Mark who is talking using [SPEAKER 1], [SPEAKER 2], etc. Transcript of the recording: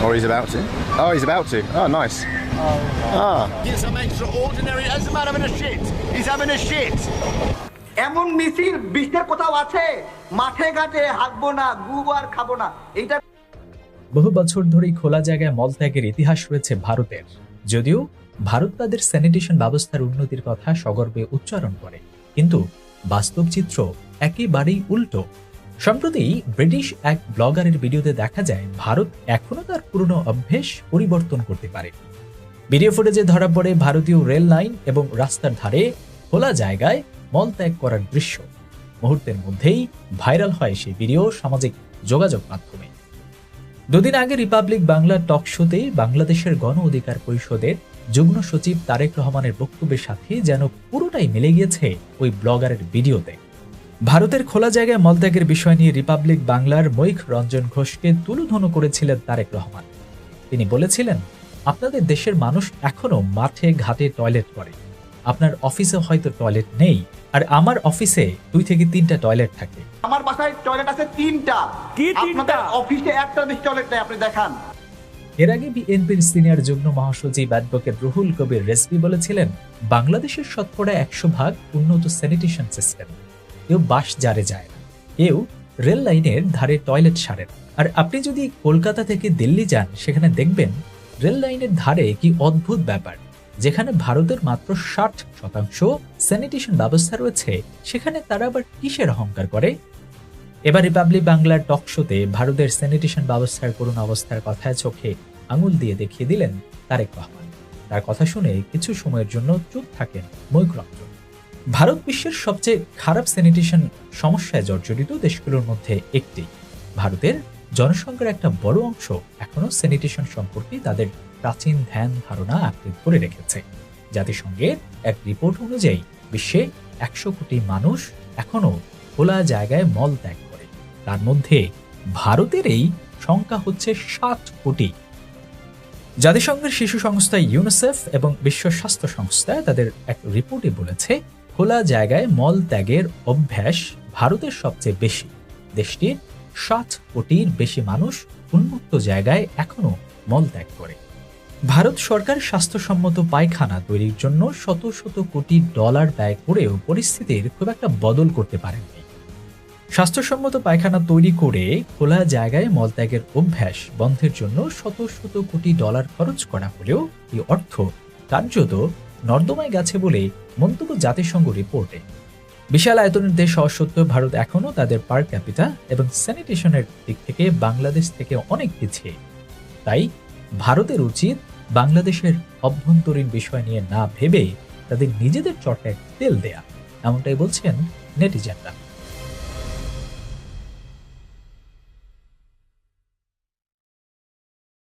[SPEAKER 1] Or he's about to. Oh, he's about to. Oh, nice. Ah.
[SPEAKER 2] He's some extraordinary. As a man having a shit. He's having a shit.
[SPEAKER 3] এমন মিছিল বিশ্বের কোথাও আছে? মাঠে ঘাটে হাঁটবো না, গু আর খাবো না, এইটা
[SPEAKER 4] বহু বছর ধরেই খোলা জায়গায় মলত্যাগের ইতিহাস রয়েছে ভারতের। যদিও ভারত তাদের স্যানিটেশন ব্যবস্থার উন্নতির কথা সগর্বে উচ্চারণ করে, কিন্তু বাস্তব চিত্র একেবারেই উল্টো। সম্প্রতি ব্রিটিশ এক ব্লগারের ভিডিওতে দেখা যায় ভারত এখনো তার পুরনো অভ্যেস পরিবর্তন করতে পারে। ভিডিও ফুটেজে ধরা পড়ে ভারতীয় রেল লাইন এবং রাস্তার ধারে খোলা জায়গায় মলত্যাগ করার দৃশ্য। মুহূর্তের মধ্যেই ভাইরাল হয় সেই ভিডিও সামাজিক যোগাযোগ মাধ্যমে। দুদিন আগে রিপাবলিক বাংলা টক শোতে বাংলাদেশের গণ অধিকার পরিষদের যুগ্ম সচিব তারেক রহমানের বক্তব্যের সাথে যেন পুরোটাই মিলে গিয়েছে ওই ব্লগারের ভিডিওতে। ভারতের খোলা জায়গায় মলত্যাগের বিষয় নিয়ে রিপাবলিক বাংলার মৈখ রঞ্জন ঘোষকে তুলোধনো করেছিলেন তারেক রহমান। তিনি বলেছিলেন, আপনাদের দেশের মানুষ এখনো মাঠে ঘাটে টয়লেট করে, আপনার অফিসে হয়তো টয়লেট নেই, আর আমার অফিসে 2 থেকে 3টা টয়লেট থাকে।
[SPEAKER 3] আমার বাসায় টয়লেট আছে 3টা।
[SPEAKER 5] কি 3টা?
[SPEAKER 3] আপনাদের অফিসে একটা বেশি টয়লেট নেই, আপনি দেখান।
[SPEAKER 4] এর আগে বিএনপির সিনিয়র যুগ্ম মহাসচিব অ্যাডভোকেট রুহুল কবির রেজভী বলেছিলেন, বাংলাদেশের শতকরা 100% উন্নত স্যানিটেশন সিস্টেম। কেউ বাস জারে যায় না, কেউ রেল লাইনের ধারে টয়লেট সারেন। আর আপনি যদি কলকাতা থেকে দিল্লি যান, সেখানে দেখবেন রেল লাইনের ধারে কি অদ্ভুত ব্যাপার। যেখানে ভারতের মাত্র 60% স্যানিটেশন ব্যবস্থা রয়েছে, সেখানে তারা আবার কিসের অহংকার করে? এবার রিপাবলিক বাংলার টক শোতে ভারতের স্যানিটেশন ব্যবস্থার করুণ অবস্থার কথায় চোখে আঙুল দিয়ে দেখিয়ে দিলেন তারেক রহমান। তার কথা শুনে কিছু সময়ের জন্য চুপ থাকেন মৈখ রঞ্জন। ভারত বিশ্বের সবচেয়ে খারাপ স্যানিটেশন সমস্যায় জর্জরিত দেশগুলোর মধ্যে একটি। ভারতের জনসংখ্যার একটা বড় অংশ এখনো স্যানিটেশন সম্পর্কে তাদের প্রাচীন ধ্যান ধারণা আঁকড়ে ধরে রেখেছে। জাতিসংঘের এক রিপোর্ট অনুযায়ী বিশ্বে 100 কোটি মানুষ এখনো খোলা জায়গায় মল ত্যাগ করে। তার মধ্যে ভারতের এই সংখ্যা হচ্ছে 7 কোটি। জাতিসংঘের শিশু সংস্থা ইউনিসেফ এবং বিশ্ব স্বাস্থ্য সংস্থা তাদের এক রিপোর্টে বলেছে, খোলা জায়গায় মল ত্যাগের অভ্যাস ভারতের সবচেয়ে বেশি। দেশটির 7 কোটির বেশি মানুষ উন্মুক্ত জায়গায় এখনো মল ত্যাগ করে। ভারত সরকার স্বাস্থ্যসম্মত পায়খানা তৈরির জন্য শত শত কোটি ডলার ব্যয় করেও পরিস্থিতির খুব একটা বদল করতে পারেননি। স্বাস্থ্যসম্মত পায়খানা তৈরি করে খোলা জায়গায় মলত্যাগের অভ্যাস বন্ধের জন্য শত শত কোটি ডলার খরচ করা হলেও এই অর্থ কার্যত নর্দমায় গেছে বলে মন্তব্য জাতিসংঘ রিপোর্টে। বিশাল আয়তনের দেশ হওয়া সত্ত্বেও ভারত এখনও তাদের পার ক্যাপিটা এবং স্যানিটেশনের দিক থেকে বাংলাদেশ থেকে অনেক পিছিয়ে। তাই ভারতের উচিত বাংলাদেশের অভ্যন্তরীণ বিষয় নিয়ে না ভেবে তাদের নিজেদের চটায় তেল দেয়া, এমনটাই বলছেন নেটিজেনরা।